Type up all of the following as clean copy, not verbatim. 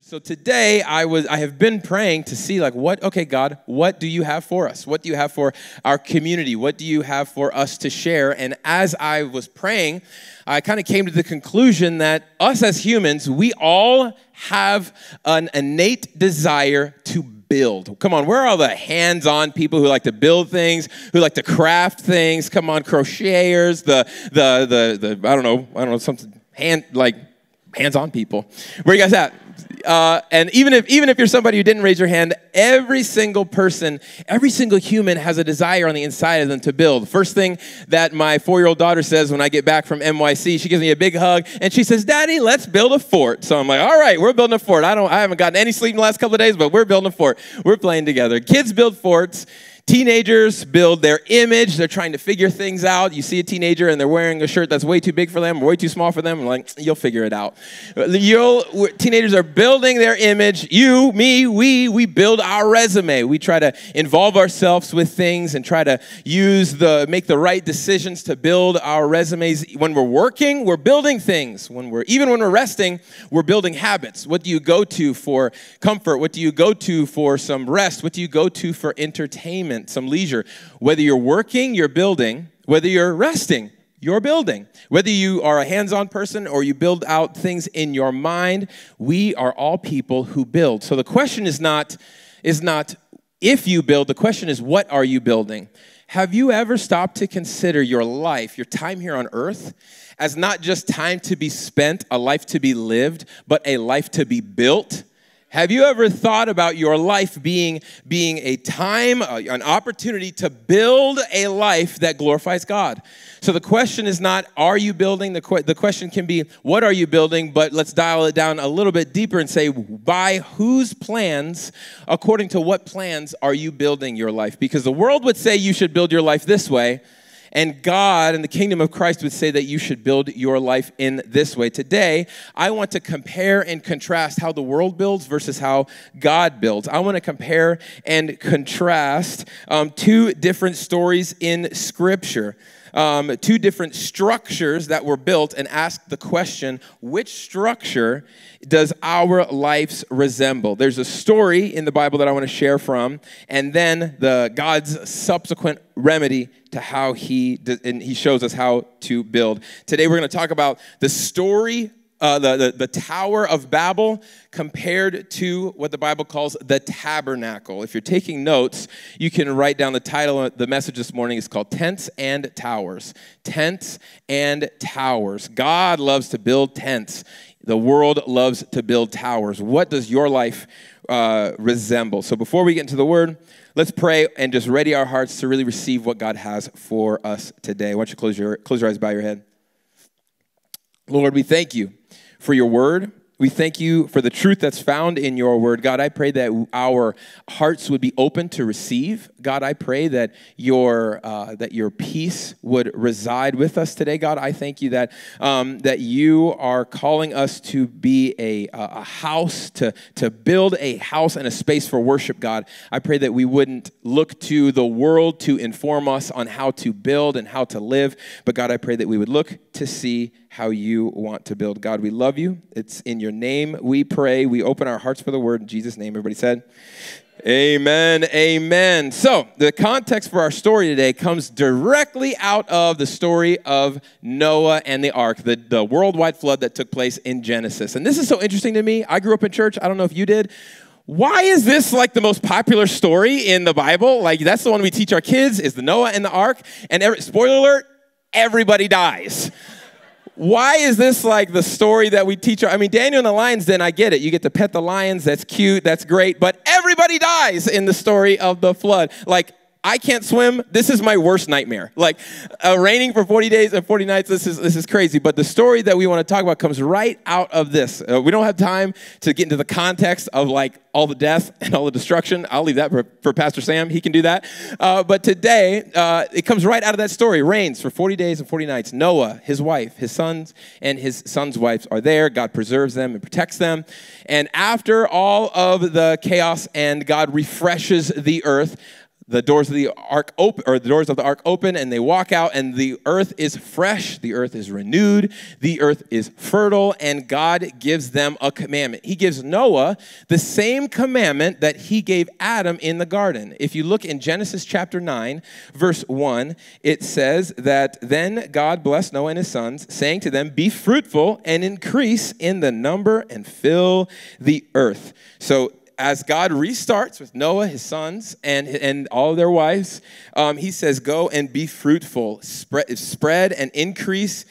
So today I have been praying to see okay, God, what do you have for us? What do you have for our community? What do you have for us to share? And as I was praying, I kind of came to the conclusion that us as humans, we all have an innate desire to build. Come on, where are all the hands-on people who like to build things, who like to craft things? Come on, crocheters, the I don't know, something hands-on people. Where are you guys at? And even if you're somebody who didn't raise your hand, every single person, every single human has a desire on the inside of them to build. First thing that my 4-year-old daughter says when I get back from NYC, she gives me a big hug and she says, "Daddy, let's build a fort." So I'm like, all right, we're building a fort. I haven't gotten any sleep in the last couple of days, but we're building a fort. We're playing together. Kids build forts. Teenagers build their image. They're trying to figure things out. You see a teenager and they're wearing a shirt that's way too big for them or way too small for them. I'm like, you'll figure it out. Teenagers are building their image. You, me, we build our resume. We try to involve ourselves with things and try to make the right decisions to build our resumes. When we're working, we're building things. Even when we're resting, we're building habits. What do you go to for comfort? What do you go to for some rest? What do you go to for entertainment? Some leisure. Whether you're working, you're building. Whether you're resting, you're building. Whether you are a hands-on person or you build out things in your mind, we are all people who build. So the question is not if you build, the question is what are you building? Have you ever stopped to consider your life, your time here on earth, as not just time to be spent, a life to be lived, but a life to be built? Have you ever thought about your life being a time, an opportunity to build a life that glorifies God? So the question is not, are you building? The question can be, what are you building? But let's dial it down a little bit deeper and say, by whose plans, according to what plans are you building your life? Because the world would say you should build your life this way, and God and the kingdom of Christ would say that you should build your life in this way. Today, I want to compare and contrast how the world builds versus how God builds. I want to compare and contrast two different stories in Scripture. Two different structures that were built and ask the question, which structure does our lives resemble? There's a story in the Bible that I want to share from, and then God's subsequent remedy to how he shows us how to build. Today we're going to talk about the story, the Tower of Babel compared to what the Bible calls the tabernacle. If you're taking notes, you can write down the title of the message this morning. It's called Tents and Towers. Tents and Towers. God loves to build tents. The world loves to build towers. What does your life resemble? So before we get into the word, let's pray and just ready our hearts to really receive what God has for us today. Why don't you close your eyes, bow your head. Lord, we thank you for your word. We thank you for the truth that's found in your word. God, I pray that our hearts would be open to receive. God, I pray that your peace would reside with us today. God, I thank you that you are calling us to be a house, to build a house and a space for worship, God. I pray that we wouldn't look to the world to inform us on how to build and how to live. But God, I pray that we would look to see how you want to build. God, we love you. It's in your name we pray. We open our hearts for the word in Jesus' name. Everybody said, amen, amen. So the context for our story today comes directly out of the story of Noah and the ark, the worldwide flood that took place in Genesis. And this is so interesting to me. I grew up in church. I don't know if you did. Why is this like the most popular story in the Bible? Like that's the one we teach our kids is the Noah and the ark. And spoiler alert, everybody dies. Why is this like the story that we teach? Daniel and the lion's den, I get it. You get to pet the lions. That's cute. That's great. But everybody dies in the story of the flood. Like, I can't swim. This is my worst nightmare. Like, raining for 40 days and 40 nights, this is crazy. But the story that we want to talk about comes right out of this. We don't have time to get into the context of, like, all the death and all the destruction. I'll leave that for Pastor Sam. He can do that. But today, it comes right out of that story. It rains for 40 days and 40 nights. Noah, his wife, his sons, and his sons' wives are there. God preserves them and protects them. And after all of the chaos and God refreshes the earth, the doors of the ark open, or the doors of the ark open, and they walk out, and the earth is fresh, the earth is renewed, the earth is fertile, and God gives them a commandment. He gives Noah the same commandment that he gave Adam in the garden. If you look in Genesis chapter 9, verse 1, it says that then God blessed Noah and his sons, saying to them, "Be fruitful and increase in the number and fill the earth." So as God restarts with Noah, his sons, and all of their wives, he says, go and be fruitful, spread and increase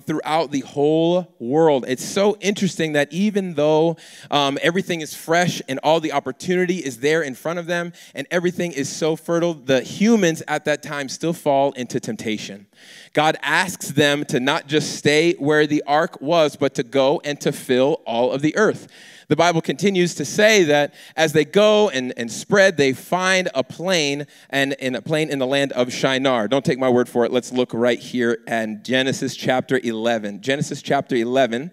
throughout the whole world. It's so interesting that even though everything is fresh and all the opportunity is there in front of them and everything is so fertile, the humans at that time still fall into temptation. God asks them to not just stay where the ark was, but to go and to fill all of the earth. The Bible continues to say that as they go and spread, they find a plain, and in a plain in the land of Shinar. Don't take my word for it. Let's look right here at Genesis chapter 11. Genesis chapter 11.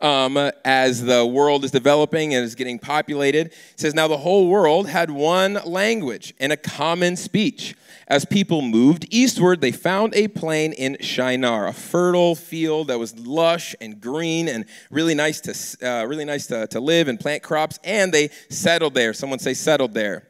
As the world is developing and is getting populated, it says, now the whole world had one language and a common speech. As people moved eastward, they found a plain in Shinar, a fertile field that was lush and green and really nice to live and plant crops, and they settled there. Someone say settled there.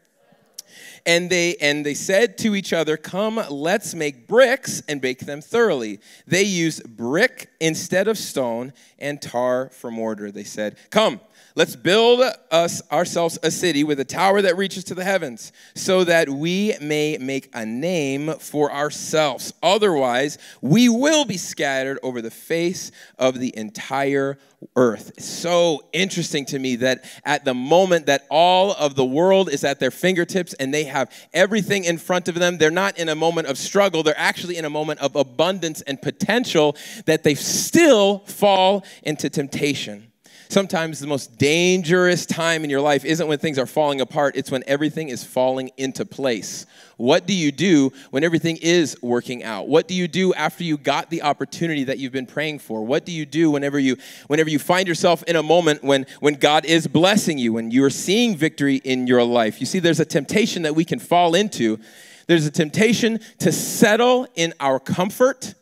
And they said to each other, come, let's make bricks and bake them thoroughly. They used brick instead of stone and tar for mortar. They said, come, let's build ourselves a city with a tower that reaches to the heavens, so that we may make a name for ourselves. Otherwise, we will be scattered over the face of the entire earth. It's so interesting to me that at the moment that all of the world is at their fingertips and they have everything in front of them, they're not in a moment of struggle. They're actually in a moment of abundance and potential, that they still fall into temptation. Sometimes the most dangerous time in your life isn't when things are falling apart. It's when everything is falling into place. What do you do when everything is working out? What do you do after you got the opportunity that you've been praying for? What do you do whenever you find yourself in a moment when God is blessing you, when you are seeing victory in your life? You see, there's a temptation that we can fall into. There's a temptation to settle in our comfort.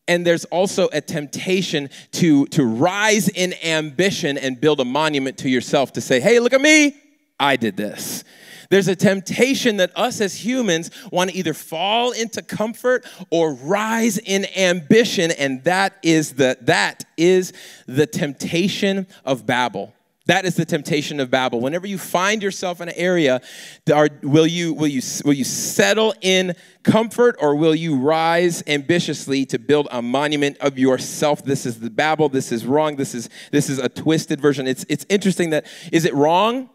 And there's also a temptation to rise in ambition and build a monument to yourself to say, hey, look at me, I did this. There's a temptation that us as humans want to either fall into comfort or rise in ambition, and that is the temptation of Babel. That is the temptation of Babel. Whenever you find yourself in an area, will you settle in comfort, or will you rise ambitiously to build a monument of yourself? This is the Babel. This is wrong. This is a twisted version. It's interesting that, is it wrong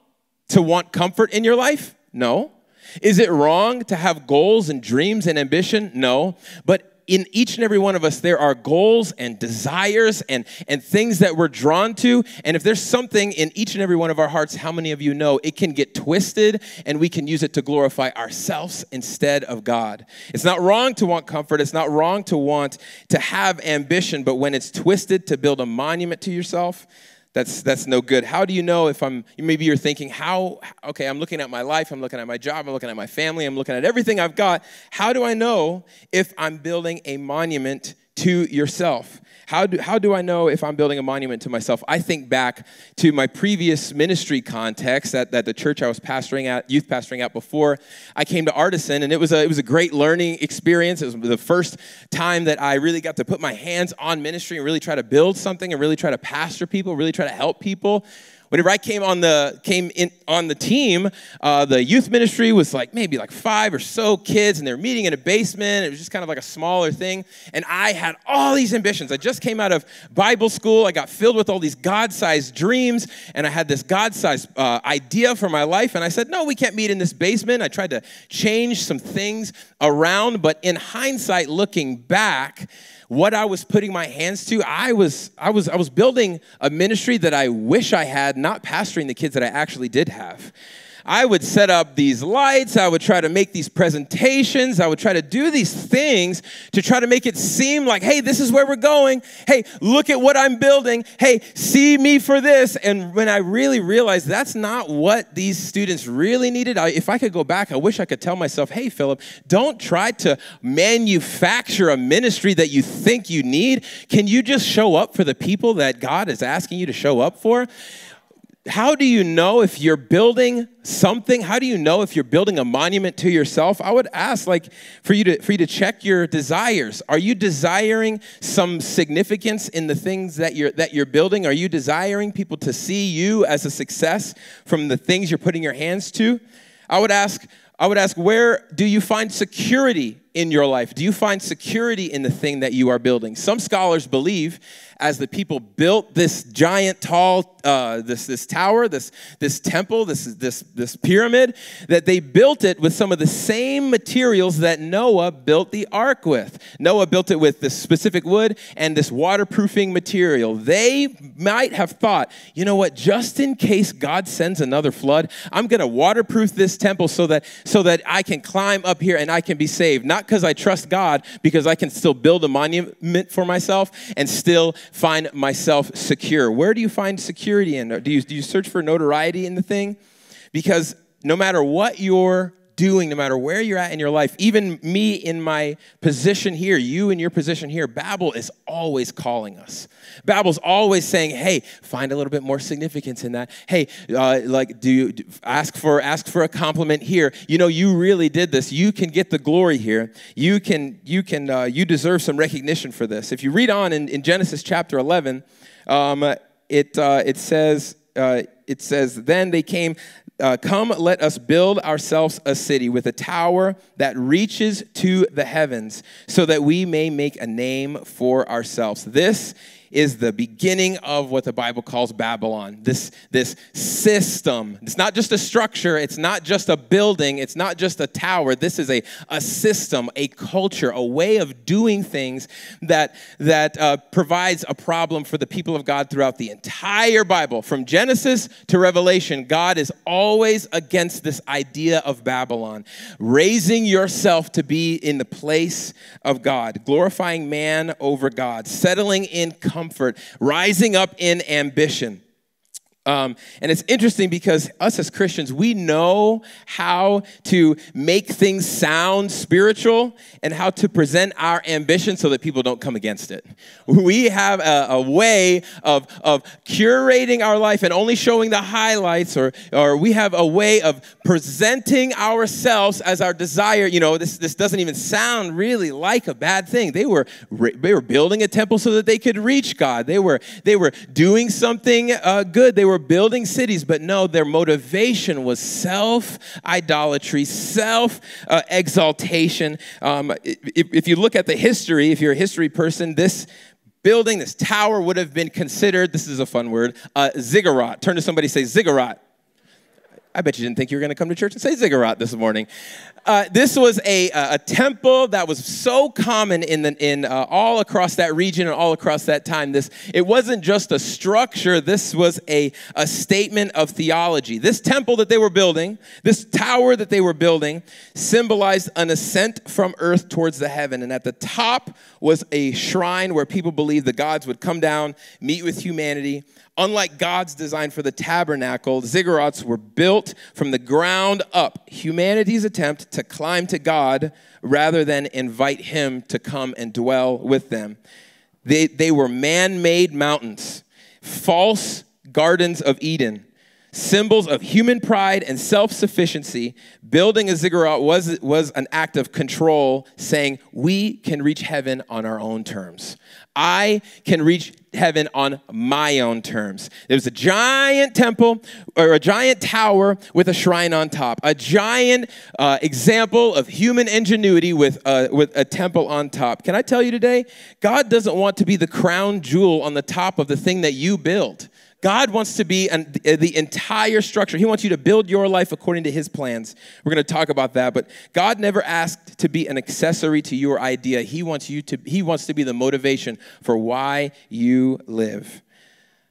to want comfort in your life? No. Is it wrong to have goals and dreams and ambition? No. But in each and every one of us, there are goals and desires and things that we're drawn to. And if there's something in each and every one of our hearts, how many of you know it can get twisted and we can use it to glorify ourselves instead of God? It's not wrong to want comfort. It's not wrong to want to have ambition. But when it's twisted to build a monument to yourself, that's no good. How do you know if maybe you're thinking, okay, I'm looking at my life, I'm looking at my job, I'm looking at my family, I'm looking at everything I've got. How do I know if I'm building a monument to yourself? How do I know if I'm building a monument to myself? I think back to my previous ministry context at the church I was youth pastoring at before I came to Artisan, and it was a great learning experience. It was the first time that I really got to put my hands on ministry and really try to build something and really try to pastor people, really try to help people. Whenever I came in on the team, the youth ministry was maybe 5 or so kids, and they were meeting in a basement. It was just kind of like a smaller thing. And I had all these ambitions. I just came out of Bible school. I got filled with all these God-sized dreams, and I had this God-sized idea for my life. And I said, no, we can't meet in this basement. I tried to change some things around, but in hindsight, looking back, what I was putting my hands to, I was building a ministry that I wish I had, not pastoring the kids that I actually did have. I would set up these lights. I would try to make these presentations. I would try to do these things to try to make it seem like, hey, this is where we're going. Hey, look at what I'm building. Hey, see me for this. And when I really realized that's not what these students really needed, if I could go back, I wish I could tell myself, hey, Philip, don't try to manufacture a ministry that you think you need. Can you just show up for the people that God is asking you to show up for? How do you know if you're building something? How do you know if you're building a monument to yourself? I would ask, for you to check your desires. Are you desiring some significance in the things that you're building? Are you desiring people to see you as a success from the things you're putting your hands to? I would ask, where do you find security in your life? Do you find security in the thing that you are building? Some scholars believe as the people built this giant tall, this tower, this temple, this pyramid, that they built it with some of the same materials that Noah built the ark with. Noah built it with this specific wood and this waterproofing material. They might have thought, you know what, just in case God sends another flood, I'm going to waterproof this temple so that I can climb up here and I can be saved. Not because I trust God, because I can still build a monument for myself and still find myself secure. Where do you find security in? Do you search for notoriety in the thing? Because no matter what you're doing, no matter where you're at in your life, even me in my position here, you in your position here, Babel is always calling us. Babel's always saying, hey, find a little bit more significance in that. Hey, ask for a compliment here. You know, you really did this. You can get the glory here. You deserve some recognition for this. If you read on in Genesis chapter 11, it says, then they came, come, let us build ourselves a city with a tower that reaches to the heavens so that we may make a name for ourselves. This is the beginning of what the Bible calls Babylon. This system. It's not just a structure. It's not just a building. It's not just a tower. This is a system, a culture, a way of doing things that provides a problem for the people of God throughout the entire Bible. From Genesis to Revelation, God is always against this idea of Babylon. Raising yourself to be in the place of God. Glorifying man over God. Settling in comfort, rising up in ambition. And it's interesting because us as Christians, we know how to make things sound spiritual and how to present our ambition so that people don't come against it. We have a way of curating our life and only showing the highlights, or we have a way of presenting ourselves as our desire. You know, this doesn't even sound really like a bad thing. They were building a temple so that they could reach God. They were doing something good. They were building cities, but no, their motivation was self-idolatry, self-exaltation. If you look at the history, if you're a history person, this building, this tower would have been considered, this is a fun word, ziggurat. Turn to somebody and say ziggurat. I bet you didn't think you were going to come to church and say ziggurat this morning. This was a temple that was so common in all across that region and all across that time. It wasn't just a structure. This was a statement of theology. This temple that they were building, this tower that they were building, symbolized an ascent from earth towards the heaven. And at the top was a shrine where people believed the gods would come down, meet with humanity. Unlike God's design for the tabernacle, ziggurats were built from the ground up. Humanity's attempt to climb to God rather than invite him to come and dwell with them. They were man-made mountains, false gardens of Eden, symbols of human pride and self-sufficiency. Building a ziggurat was an act of control, saying, we can reach heaven on our own terms. I can reach heaven on my own terms. There was a giant temple or a giant tower with a shrine on top. A giant example of human ingenuity with a temple on top. Can I tell you today, God doesn't want to be the crown jewel on the top of the thing that you build. God wants to be the entire structure. He wants you to build your life according to his plans. We're going to talk about that, but God never asked to be an accessory to your idea. He wants to be the motivation for why you live.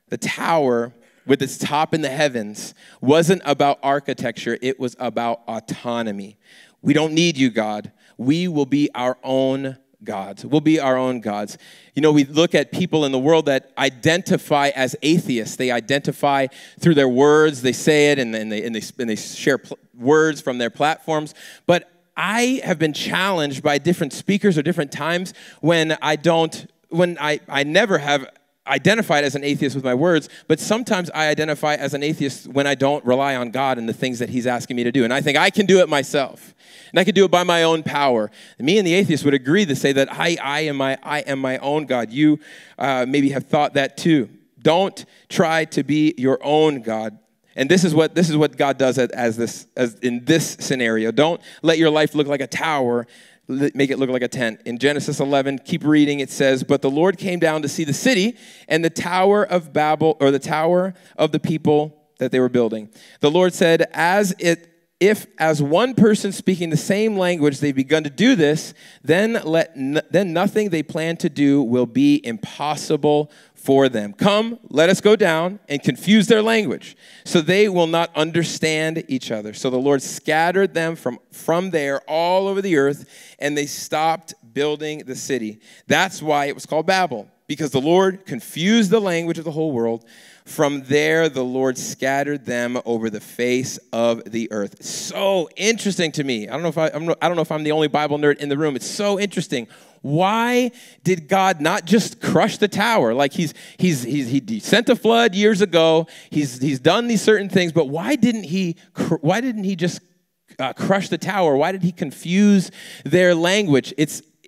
The tower with its top in the heavens wasn't about architecture, it was about autonomy. We don't need you, God. We will be our own gods. We'll be our own gods. You know, we look at people in the world that identify as atheists. They identify through their words. They say it and they share words from their platforms. But I have been challenged by different speakers or different times when I never have identified as an atheist with my words, but sometimes I identify as an atheist when I don't rely on God and the things that he's asking me to do. And I think I can do it myself. And I can do it by my own power. And me and the atheist would agree to say that I am my own God. You maybe have thought that too. Don't try to be your own God. And this is what God does as in this scenario. Don't let your life look like a tower. Make it look like a tent. In Genesis 11, keep reading, it says, "But the Lord came down to see the city and the tower of Babel, or the tower of the people that they were building. The Lord said, if as one person speaking the same language they've begun to do this, then nothing they plan to do will be impossible for them. Come, let us go down and confuse their language, so they will not understand each other." So the Lord scattered them from there all over the earth, and they stopped building the city. That's why it was called Babel, because the Lord confused the language of the whole world. From there, the Lord scattered them over the face of the earth. So interesting to me. I don't know if I'm the only Bible nerd in the room. It's so interesting. Why did God not just crush the tower? Like he sent a flood years ago. He's done these certain things, but why didn't he just crush the tower? Why did he confuse their language?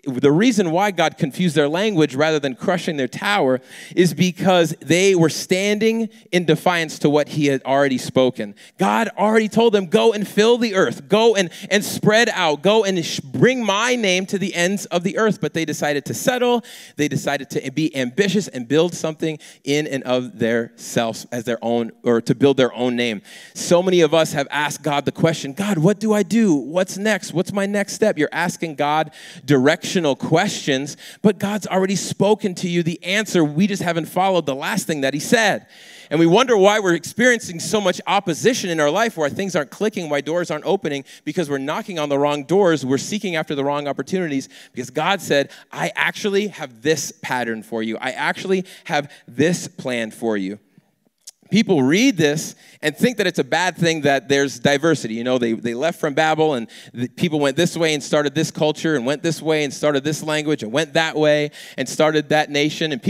The reason why God confused their language rather than crushing their tower is because they were standing in defiance to what he had already spoken. God already told them, go and fill the earth. Go and spread out. Go and bring my name to the ends of the earth. But they decided to settle. They decided to be ambitious and build something in and of their selves as their own, or to build their own name. So many of us have asked God the question, God, what do I do? What's next? What's my next step? You're asking God direction questions, but God's already spoken to you the answer. We just haven't followed the last thing that he said. And we wonder why we're experiencing so much opposition in our life, why things aren't clicking, why doors aren't opening, because we're knocking on the wrong doors. We're seeking after the wrong opportunities, because God said, I actually have this pattern for you. I actually have this plan for you. People read this and think that it's a bad thing that there's diversity. You know, they left from Babel, and people went this way and started this culture, and went this way and started this language, and went that way and started that nation. And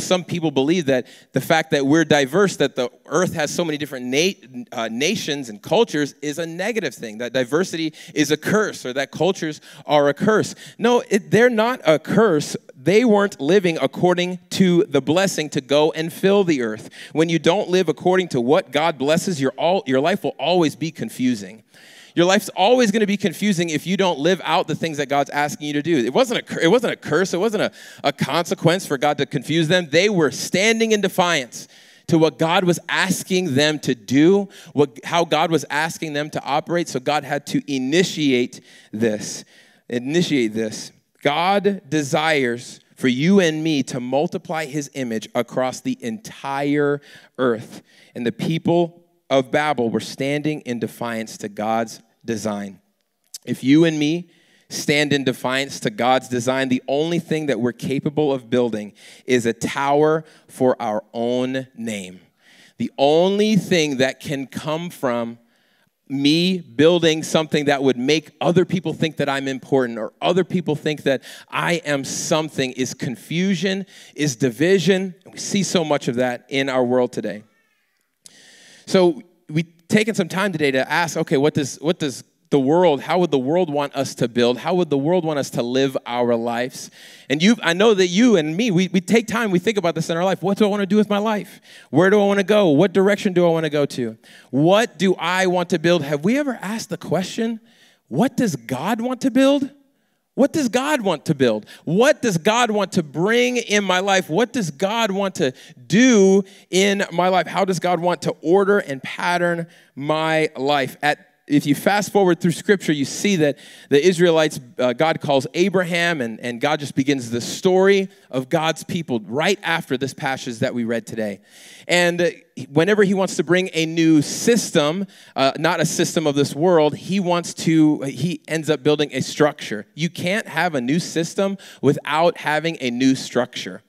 some people believe that the fact that we're diverse, that the earth has so many different nations and cultures, is a negative thing, that diversity is a curse, or that cultures are a curse. No, they're not a curse. They weren't living according to the blessing to go and fill the earth. When you don't live according to what God blesses, your life will always be confusing. Your life's always going to be confusing if you don't live out the things that God's asking you to do. It wasn't a curse. It wasn't a consequence for God to confuse them. They were standing in defiance to what God was asking them to do, how God was asking them to operate. So God had to initiate this. God desires for you and me to multiply his image across the entire earth. And the people of Babel were standing in defiance to God's design. If you and me stand in defiance to God's design, the only thing that we're capable of building is a tower for our own name. The only thing that can come from me building something that would make other people think that I'm important, or other people think that I am something, is confusion, is division. And we see so much of that in our world today. So we've taken some time today to ask, okay, how would the world want us to build? How would the world want us to live our lives? And I know that you and me, we take time, we think about this in our life. What do I want to do with my life? Where do I want to go? What direction do I want to go to? What do I want to build? Have we ever asked the question, what does God want to build? What does God want to build? What does God want to bring in my life? What does God want to do in my life? How does God want to order and pattern my life? if you fast forward through Scripture, you see that the Israelites, God calls Abraham, and God just begins the story of God's people right after this passage that we read today. And whenever he wants to bring a new system, not a system of this world, he ends up building a structure. You can't have a new system without having a new structure.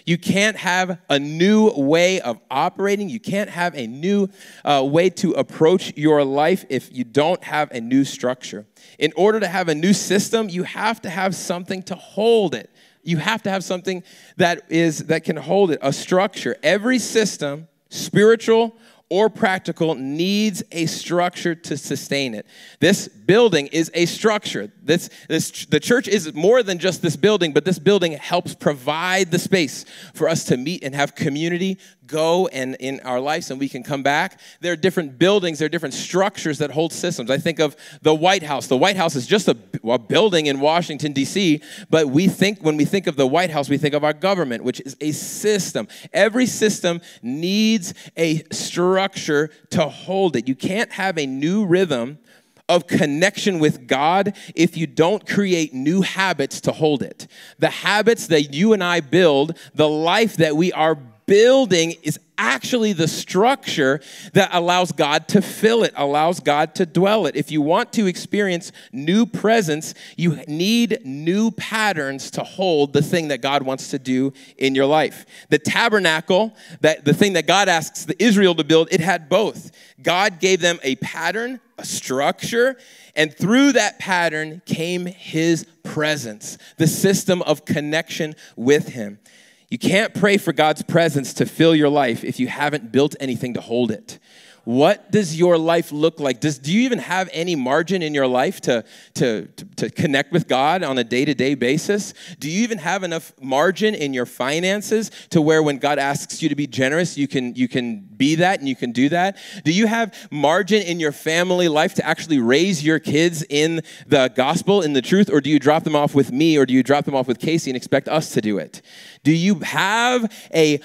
You can't have a new way of operating. You can't have a new way to approach your life if you don't have a new structure. In order to have a new system, you have to have something to hold it. You have to have something that can hold it, a structure. Every system, spiritual or practical, needs a structure to sustain it. This building is a structure. The church is more than just this building, but this building helps provide the space for us to meet and have community, go and in our lives, and we can come back. There are different buildings, there are different structures that hold systems. I think of the White House. The White House is just a building in Washington, D.C., but when we think of the White House, we think of our government, which is a system. Every system needs a structure to hold it. You can't have a new rhythm of connection with God if you don't create new habits to hold it. The habits that you and I build, the life that we are building, is actually the structure that allows God to fill it, allows God to dwell it. If you want to experience new presence, you need new patterns to hold the thing that God wants to do in your life. The tabernacle, the thing that God asks Israel to build, it had both. God gave them a pattern, a structure, and through that pattern came his presence, the system of connection with him. You can't pray for God's presence to fill your life if you haven't built anything to hold it. What does your life look like? Do you even have any margin in your life to connect with God on a day-to-day basis? Do you even have enough margin in your finances to where when God asks you to be generous, you can be that and you can do that? Do you have margin in your family life to actually raise your kids in the gospel, in the truth, or do you drop them off with me, or do you drop them off with Casey and expect us to do it? Do you have a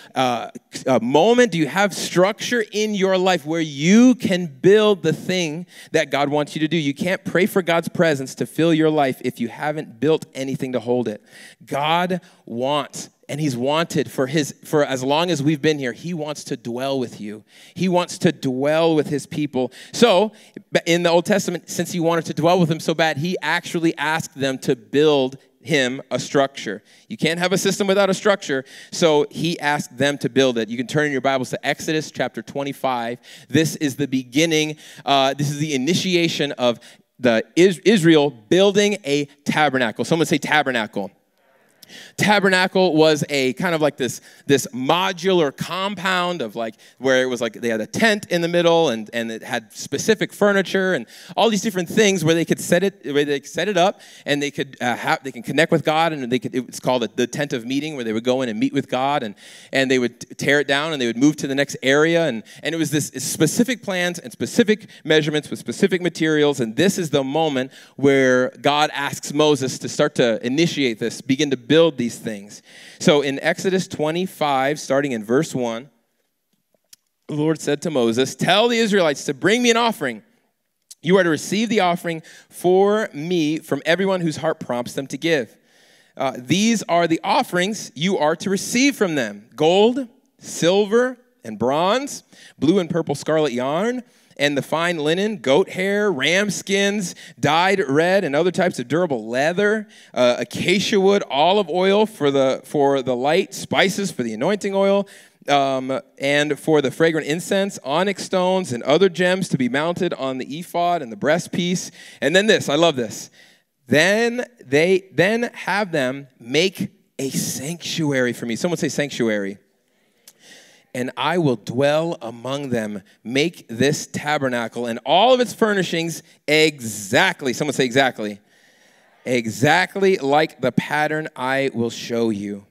moment, do you have structure in your life where you can build the thing that God wants you to do? You can't pray for God's presence to fill your life if you haven't built anything to hold it. God wants, and he's wanted for as long as we've been here, he wants to dwell with you. He wants to dwell with his people. So in the Old Testament, since he wanted to dwell with them so bad, he actually asked them to build him a structure. You can't have a system without a structure, so he asked them to build it. You can turn in your Bibles to Exodus chapter 25. This is the beginning, this is the initiation of Israel building a tabernacle. Someone say tabernacle. Tabernacle was a kind of like this modular compound of like where it was like they had a tent in the middle and it had specific furniture and all these different things where they could set it up and they can connect with God, and it's called the tent of meeting, where they would go in and meet with God, and they would tear it down and they would move to the next area, and it was this specific plans and specific measurements with specific materials. And this is the moment where God asks Moses to start to initiate this, begin to build these things. So in Exodus 25, starting in verse 1, the Lord said to Moses, "Tell the Israelites to bring me an offering. You are to receive the offering for me from everyone whose heart prompts them to give. These are the offerings you are to receive from them: gold, silver, and bronze, blue and purple scarlet yarn, and the fine linen, goat hair, ram skins, dyed red, and other types of durable leather, acacia wood, olive oil for the light, spices for the anointing oil, and for the fragrant incense, onyx stones, and other gems to be mounted on the ephod and the breastpiece." And then this, I love this. Then have them make a sanctuary for me. Someone say sanctuary. "And I will dwell among them. Make this tabernacle and all of its furnishings exactly," someone say exactly, "exactly like the pattern I will show you."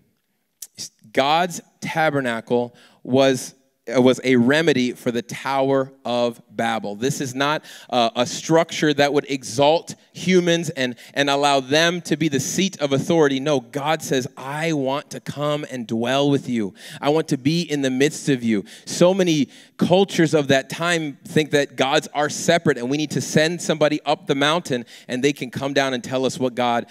God's tabernacle was was a remedy for the Tower of Babel. This is not a structure that would exalt humans and allow them to be the seat of authority. No, God says, I want to come and dwell with you. I want to be in the midst of you. So many cultures of that time think that gods are separate and we need to send somebody up the mountain and they can come down and tell us what God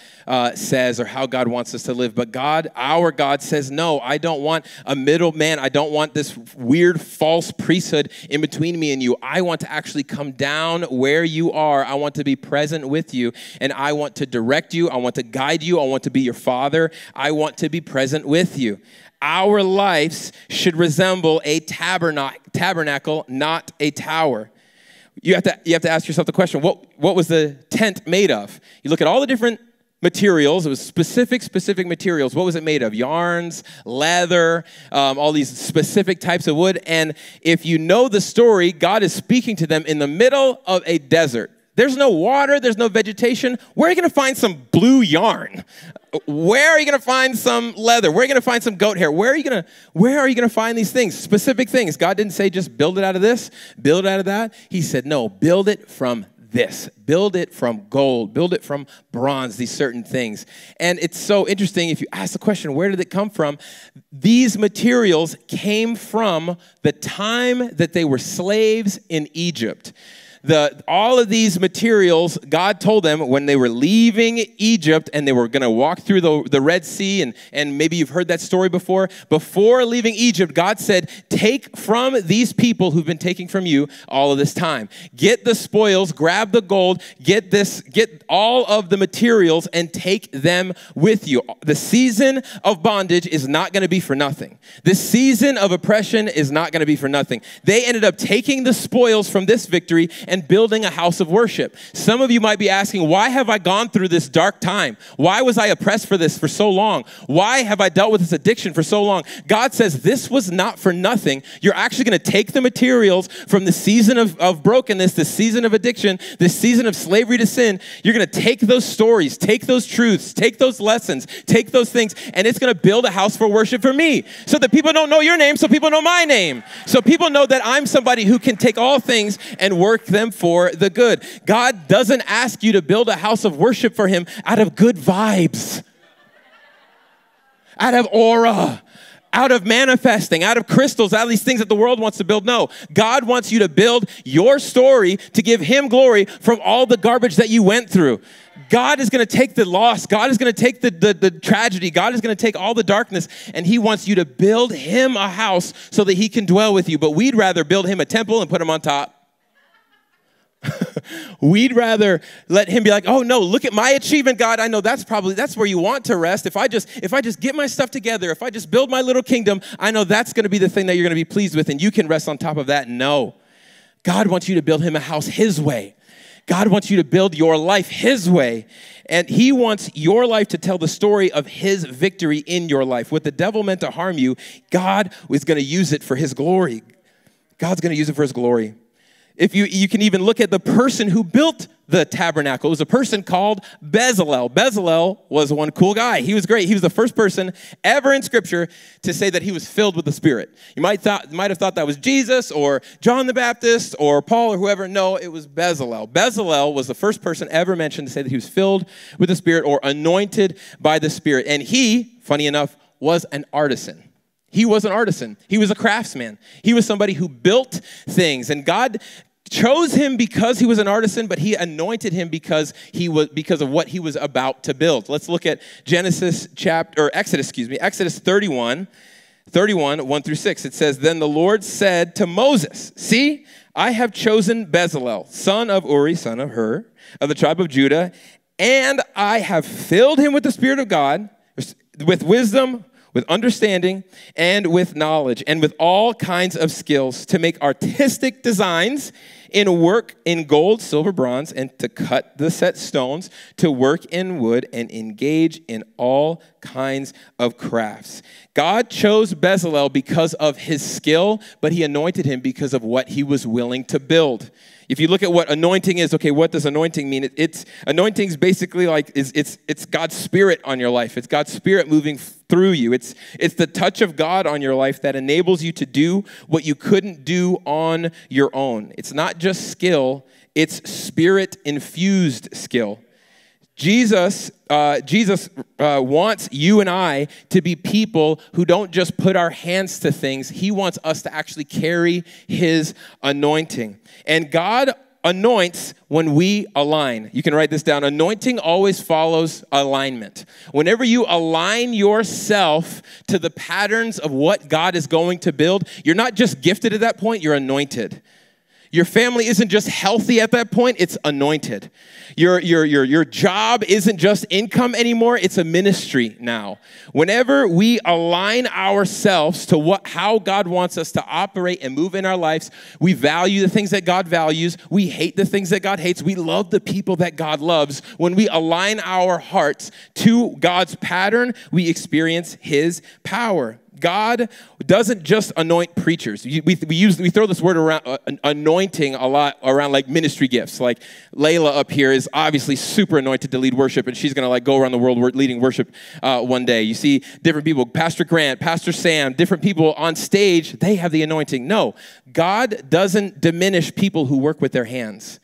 says or how God wants us to live. But God, our God, says, no, I don't want a middleman. I don't want this weird false priesthood in between me and you. I want to actually come down where you are. I want to be present with you, and I want to direct you. I want to guide you. I want to be your father. I want to be present with you. Our lives should resemble a tabernacle, not a tower. You have to ask yourself the question, what was the tent made of? You look at all the different materials. It was specific materials. What was it made of? Yarns, leather, all these specific types of wood. And if you know the story, God is speaking to them in the middle of a desert. There's no water. There's no vegetation. Where are you going to find some blue yarn? Where are you going to find some leather? Where are you going to find some goat hair? Where are you going to find these things? Specific things. God didn't say just build it out of this, build it out of that. He said, no, build it from this. Build it from gold. Build it from bronze, these certain things. And it's so interesting if you ask the question, where did it come from? These materials came from the time that they were slaves in Egypt. All of these materials, God told them when they were leaving Egypt and they were going to walk through the Red Sea, and maybe you've heard that story before. Before leaving Egypt, God said, take from these people who've been taking from you all of this time. Get the spoils, grab the gold, get all of the materials and take them with you. The season of bondage is not going to be for nothing. This season of oppression is not going to be for nothing. They ended up taking the spoils from this victory and building a house of worship. Some of you might be asking, why have I gone through this dark time? Why was I oppressed for this for so long? Why have I dealt with this addiction for so long? God says this was not for nothing. You're actually going to take the materials from the season of brokenness, the season of addiction, the season of slavery to sin. You're going to take those stories, take those truths, take those lessons, take those things, and it's going to build a house for worship for me so that people don't know your name, so people know my name. So people know that I'm somebody who can take all things and work them for the good. God doesn't ask you to build a house of worship for him out of good vibes, out of aura, out of manifesting, out of crystals, out of these things that the world wants to build. No, God wants you to build your story to give him glory from all the garbage that you went through. God is going to take the loss. God is going to take the tragedy. God is going to take all the darkness, and he wants you to build him a house so that he can dwell with you. But we'd rather build him a temple and put him on top. We'd rather let him be like, oh no, look at my achievement, God. I know that's where you want to rest. If I just get my stuff together, if I just build my little kingdom, I know that's going to be the thing that you're going to be pleased with, and you can rest on top of that. No, God wants you to build him a house his way. God wants you to build your life his way, and he wants your life to tell the story of his victory in your life. What the devil meant to harm you, God was going to use it for his glory. God's going to use it for his glory. If you can even look at the person who built the tabernacle. It was a person called Bezalel. Bezalel was one cool guy. He was great. He was the first person ever in Scripture to say that he was filled with the Spirit. You might have thought that was Jesus or John the Baptist or Paul or whoever. No, it was Bezalel. Bezalel was the first person ever mentioned to say that he was filled with the Spirit or anointed by the Spirit. And he, funny enough, was an artisan. He was an artisan. He was a craftsman. He was somebody who built things. And God chose him because he was an artisan, but he anointed him because of what he was about to build. Let's look at Exodus 31, 1 through 6. It says, then the Lord said to Moses, see, I have chosen Bezalel, son of Uri, son of Hur, of the tribe of Judah, and I have filled him with the Spirit of God, with wisdom, with understanding, and with knowledge, and with all kinds of skills to make artistic designs in work in gold, silver, bronze, and to cut the set stones, to work in wood, and engage in all kinds of crafts. God chose Bezalel because of his skill, but he anointed him because of what he was willing to build. If you look at what anointing is, okay, what does anointing mean? Anointing is basically like it's God's Spirit on your life. It's God's Spirit moving through you. It's the touch of God on your life that enables you to do what you couldn't do on your own. It's not just skill, it's Spirit-infused skill. Jesus wants you and I to be people who don't just put our hands to things. He wants us to actually carry his anointing. And God anoints when we align. You can write this down. Anointing always follows alignment. Whenever you align yourself to the patterns of what God is going to build, you're not just gifted at that point, you're anointed. Your family isn't just healthy at that point, it's anointed. Your job isn't just income anymore, it's a ministry now. Whenever we align ourselves to how God wants us to operate and move in our lives, we value the things that God values, we hate the things that God hates, we love the people that God loves. When we align our hearts to God's pattern, we experience his power. God doesn't just anoint preachers. We throw this word around, anointing, a lot around like ministry gifts. Like Layla up here is obviously super anointed to lead worship, and she's going to go around the world leading worship one day. You see different people, Pastor Grant, Pastor Sam, different people on stage, they have the anointing. No, God doesn't diminish people who work with their hands.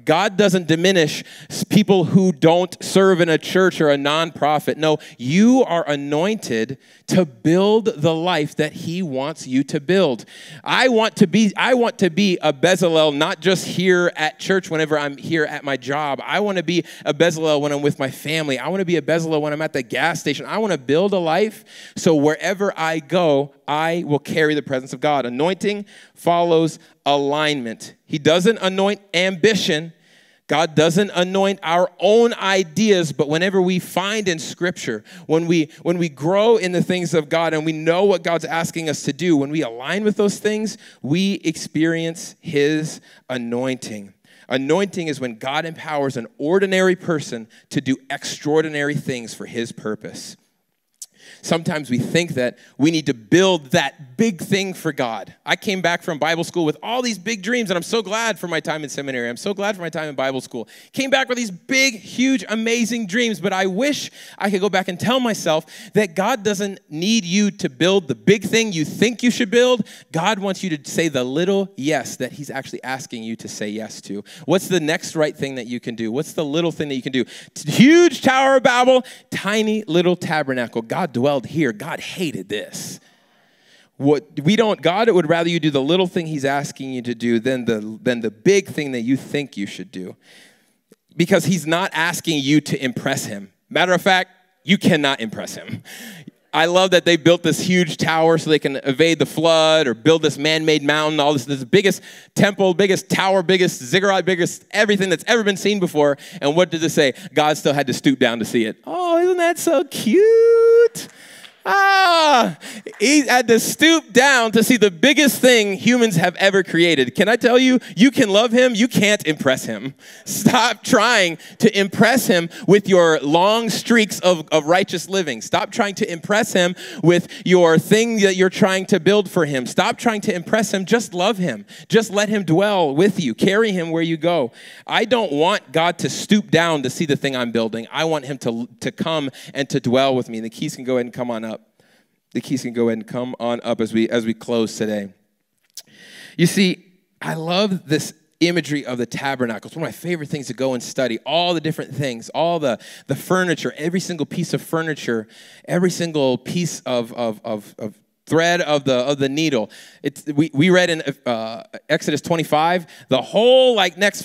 God doesn't diminish people who don't serve in a church or a nonprofit. No, you are anointed to build the life that he wants you to build. I want to be a Bezalel, not just here at church whenever I'm here at my job. I want to be a Bezalel when I'm with my family. I want to be a Bezalel when I'm at the gas station. I want to build a life so wherever I go, I will carry the presence of God. Anointing follows alignment. He doesn't anoint ambition. God doesn't anoint our own ideas, but whenever we find in Scripture, when we grow in the things of God and we know what God's asking us to do, when we align with those things, we experience his anointing. Anointing is when God empowers an ordinary person to do extraordinary things for his purpose. Sometimes we think that we need to build that big thing for God. I came back from Bible school with all these big dreams, and I'm so glad for my time in seminary. I'm so glad for my time in Bible school. Came back with these big, huge, amazing dreams, but I wish I could go back and tell myself that God doesn't need you to build the big thing you think you should build. God wants you to say the little yes that he's actually asking you to say yes to. What's the next right thing that you can do? What's the little thing that you can do? Huge Tower of Babel, tiny little tabernacle. God dwelled here. God hated this. God would rather you do the little thing he's asking you to do than the big thing that you think you should do. Because he's not asking you to impress him. Matter of fact, you cannot impress him. I love that they built this huge tower so they can evade the flood or build this man-made mountain, all this biggest temple, biggest tower, biggest ziggurat, biggest everything that's ever been seen before. And what did it say? God still had to stoop down to see it. Oh, isn't that so cute? He had to stoop down to see the biggest thing humans have ever created. Can I tell you, you can love him, you can't impress him. Stop trying to impress him with your long streaks of righteous living. Stop trying to impress him with your thing that you're trying to build for him. Stop trying to impress him. Just love him. Just let him dwell with you. Carry him where you go. I don't want God to stoop down to see the thing I'm building. I want him to come and to dwell with me. The keys can go ahead and come on up. The keys can go ahead and come on up as we close today. You see, I love this imagery of the tabernacle. It's one of my favorite things to go and study. All the different things, all the furniture, every single piece of furniture, every single piece of thread of the needle. We read in Exodus 25, the whole next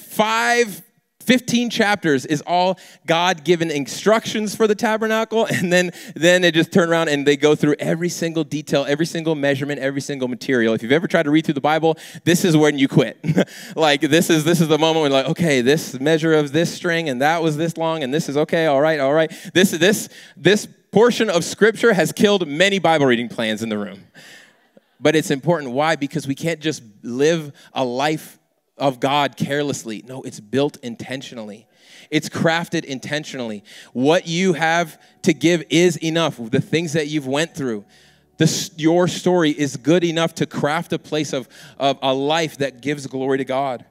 15 chapters is all God-given instructions for the tabernacle, and then they just turn around and they go through every single detail, every single measurement, every single material. If you've ever tried to read through the Bible, this is when you quit. This is the moment when okay, this measure of this string, and that was this long, and this is okay, all right. This portion of Scripture has killed many Bible reading plans in the room. But it's important. Why? Because we can't just live a life of God carelessly. No, it's built intentionally. It's crafted intentionally. What you have to give is enough. The things that you've went through, your story is good enough to craft a place of a life that gives glory to God.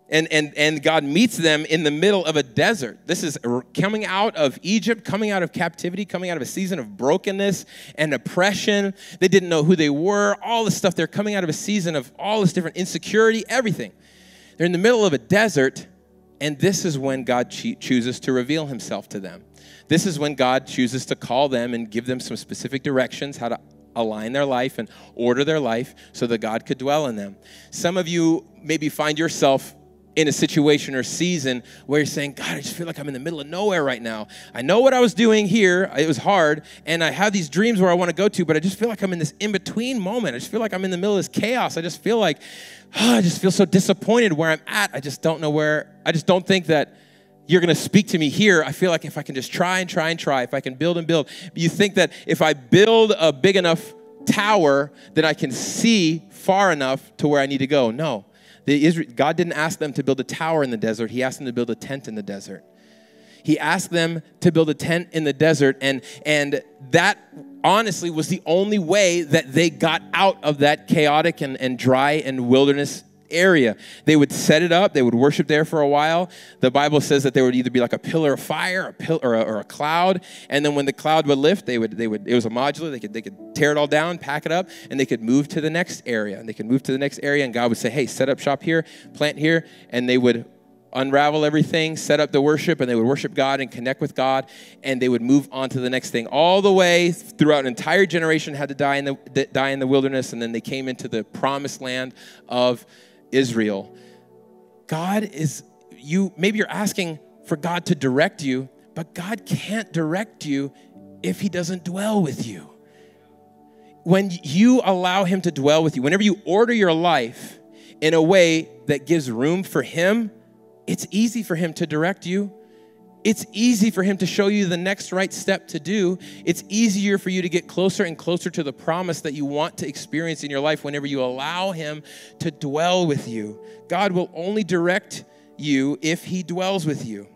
And God meets them in the middle of a desert. This is coming out of Egypt, coming out of captivity, coming out of a season of brokenness and oppression. They didn't know who they were, all this stuff. They're coming out of a season of all this different insecurity, everything. They're in the middle of a desert, and this is when God chooses to reveal himself to them. This is when God chooses to call them and give them some specific directions, how to align their life and order their life so that God could dwell in them. Some of you maybe find yourself in a situation or season where you're saying, God, I just feel like I'm in the middle of nowhere right now. I know what I was doing here. It was hard. And I have these dreams where I want to go to, but I just feel like I'm in this in-between moment. I just feel like I'm in the middle of this chaos. I just feel like, I just feel so disappointed where I'm at. I just don't know where. I just don't think that you're going to speak to me here. I feel like if I can just try and try and try, if I can build and build. You think that if I build a big enough tower, then I can see far enough to where I need to go. No. God didn't ask them to build a tower in the desert. He asked them to build a tent in the desert. He asked them to build a tent in the desert, and that honestly was the only way that they got out of that chaotic and dry and wilderness area. They would set it up. They would worship there for a while. The Bible says that there would either be like a pillar of fire, or a cloud, and then when the cloud would lift, they would. It was a modular. They could tear it all down, pack it up, and they could move to the next area. And they could move to the next area, and God would say, "Hey, set up shop here, plant here," and they would unravel everything, set up the worship, and they would worship God and connect with God, and they would move on to the next thing. All the way throughout an entire generation had to die in the wilderness, and then they came into the promised land of Israel. God is, maybe you're asking for God to direct you, but God can't direct you if he doesn't dwell with you. When you allow him to dwell with you, whenever you order your life in a way that gives room for him, it's easy for him to direct you. It's easy for him to show you the next right step to do. It's easier for you to get closer and closer to the promise that you want to experience in your life whenever you allow him to dwell with you. God will only direct you if he dwells with you.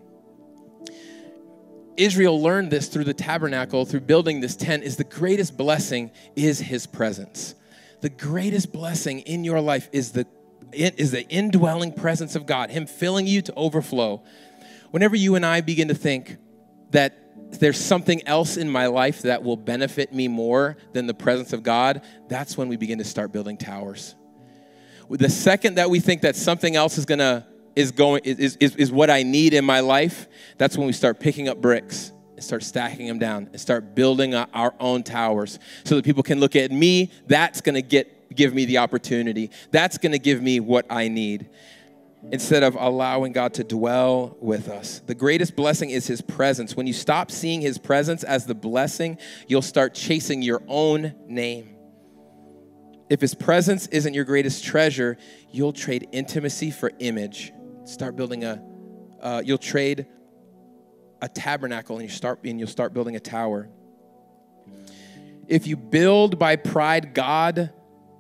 Israel learned this through the tabernacle, through building this tent, is the greatest blessing is his presence. The greatest blessing in your life is the indwelling presence of God, him filling you to overflow. Whenever you and I begin to think that there's something else in my life that will benefit me more than the presence of God, that's when we begin to start building towers. The second that we think that something else is what I need in my life, that's when we start picking up bricks and start stacking them down and start building our own towers so that people can look at me. That's going to give me the opportunity. That's going to give me what I need, instead of allowing God to dwell with us. The greatest blessing is his presence. When you stop seeing his presence as the blessing, you'll start chasing your own name. If his presence isn't your greatest treasure, you'll trade intimacy for image. You'll trade a tabernacle and you'll start building a tower. If you build by pride, God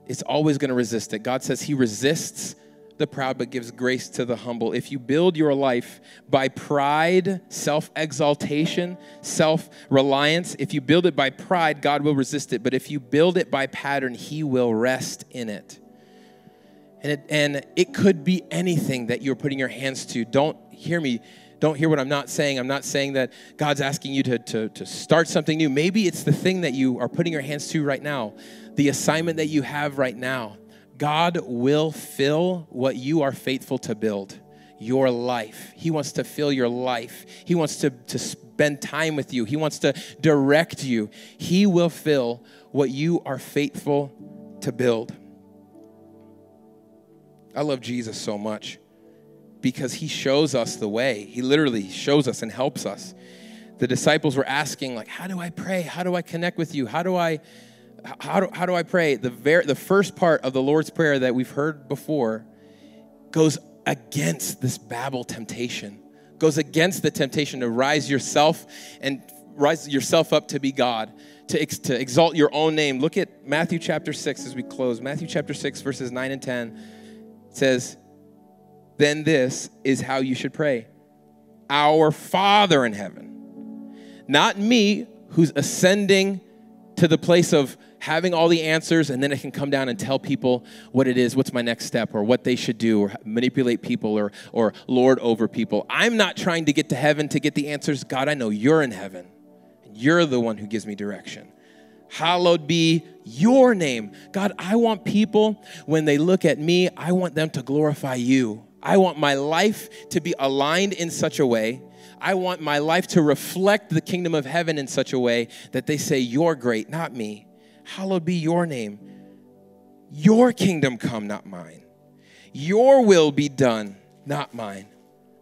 is always going to resist it. God says he resists the proud but gives grace to the humble. If you build your life by pride, self-exaltation, self-reliance, if you build it by pride, God will resist it. But if you build it by pattern, he will rest in it. And it could be anything that you're putting your hands to. Don't hear me. Don't hear what I'm not saying. I'm not saying that God's asking you to start something new. Maybe it's the thing that you are putting your hands to right now, the assignment that you have right now. God will fill what you are faithful to build, your life. He wants to fill your life. He wants to spend time with you. He wants to direct you. He will fill what you are faithful to build. I love Jesus so much because he shows us the way. He literally shows us and helps us. The disciples were asking, like, how do I pray? How do I connect with you? How do I pray? The first part of the Lord's Prayer that we've heard before goes against this Babel temptation, goes against the temptation to rise yourself up to be God, to exalt your own name. Look at Matthew chapter 6 as we close. Matthew chapter 6, verses 9 and 10. It says, then this is how you should pray. Our Father in heaven. Not me, who's ascending to the place of having all the answers, and then I can come down and tell people what it is, what's my next step, or what they should do, or manipulate people, or lord over people. I'm not trying to get to heaven to get the answers. God, I know you're in heaven. You're the one who gives me direction. Hallowed be your name. God, I want people, when they look at me, I want them to glorify you. I want my life to be aligned in such a way. I want my life to reflect the kingdom of heaven in such a way that they say, you're great, not me. Hallowed be your name. Your kingdom come, not mine. Your will be done, not mine,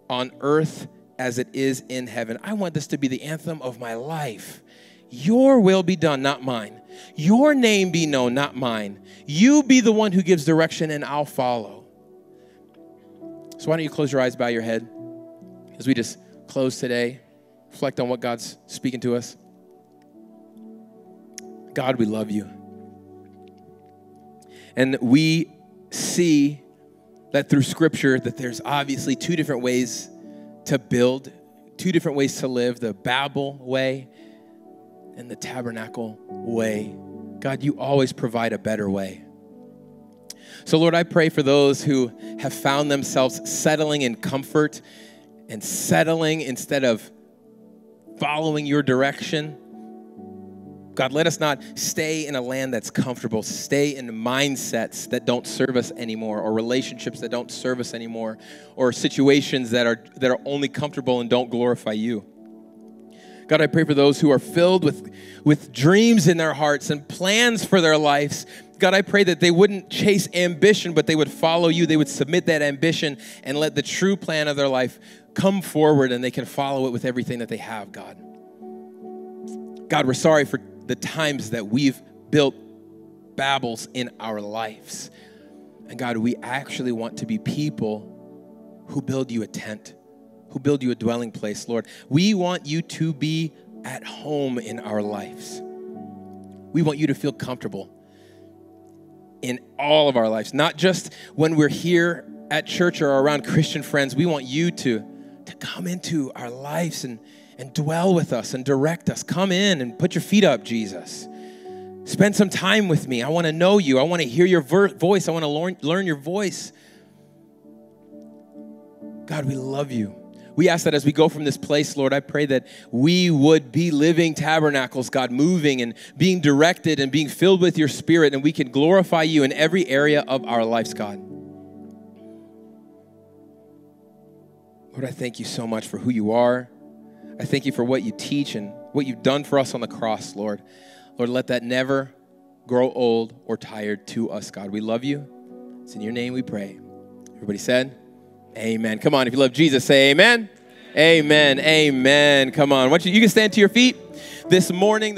on earth as it is in heaven. I want this to be the anthem of my life. Your will be done, not mine. Your name be known, not mine. You be the one who gives direction, and I'll follow. So why don't you close your eyes, bow your head, as we just close today, reflect on what God's speaking to us. God, we love you. And we see that through Scripture that there's obviously two different ways to build, two different ways to live, the Babel way and the tabernacle way. God, you always provide a better way. So Lord, I pray for those who have found themselves settling in comfort and settling instead of following your direction. God, let us not stay in a land that's comfortable, stay in mindsets that don't serve us anymore, or relationships that don't serve us anymore, or situations that are only comfortable and don't glorify you. God, I pray for those who are filled with dreams in their hearts and plans for their lives. God, I pray that they wouldn't chase ambition, but they would follow you. They would submit that ambition and let the true plan of their life come forward, and they can follow it with everything that they have, God. God, we're sorry for the times that we've built Babels in our lives. And God, we actually want to be people who build you a tent, who build you a dwelling place, Lord. We want you to be at home in our lives. We want you to feel comfortable in all of our lives, not just when we're here at church or around Christian friends. We want you to come into our lives and dwell with us and direct us. Come in and put your feet up, Jesus. Spend some time with me. I want to know you. I want to hear your voice. I want to learn your voice. God, we love you. We ask that as we go from this place, Lord, I pray that we would be living tabernacles, God, moving and being directed and being filled with your Spirit, and we can glorify you in every area of our lives, God. Lord, I thank you so much for who you are. I thank you for what you teach and what you've done for us on the cross, Lord. Lord, let that never grow old or tired to us, God. We love you. It's in your name we pray. Everybody said, amen. Come on, if you love Jesus, say amen. Amen. Amen. Come on. You can stand to your feet this morning.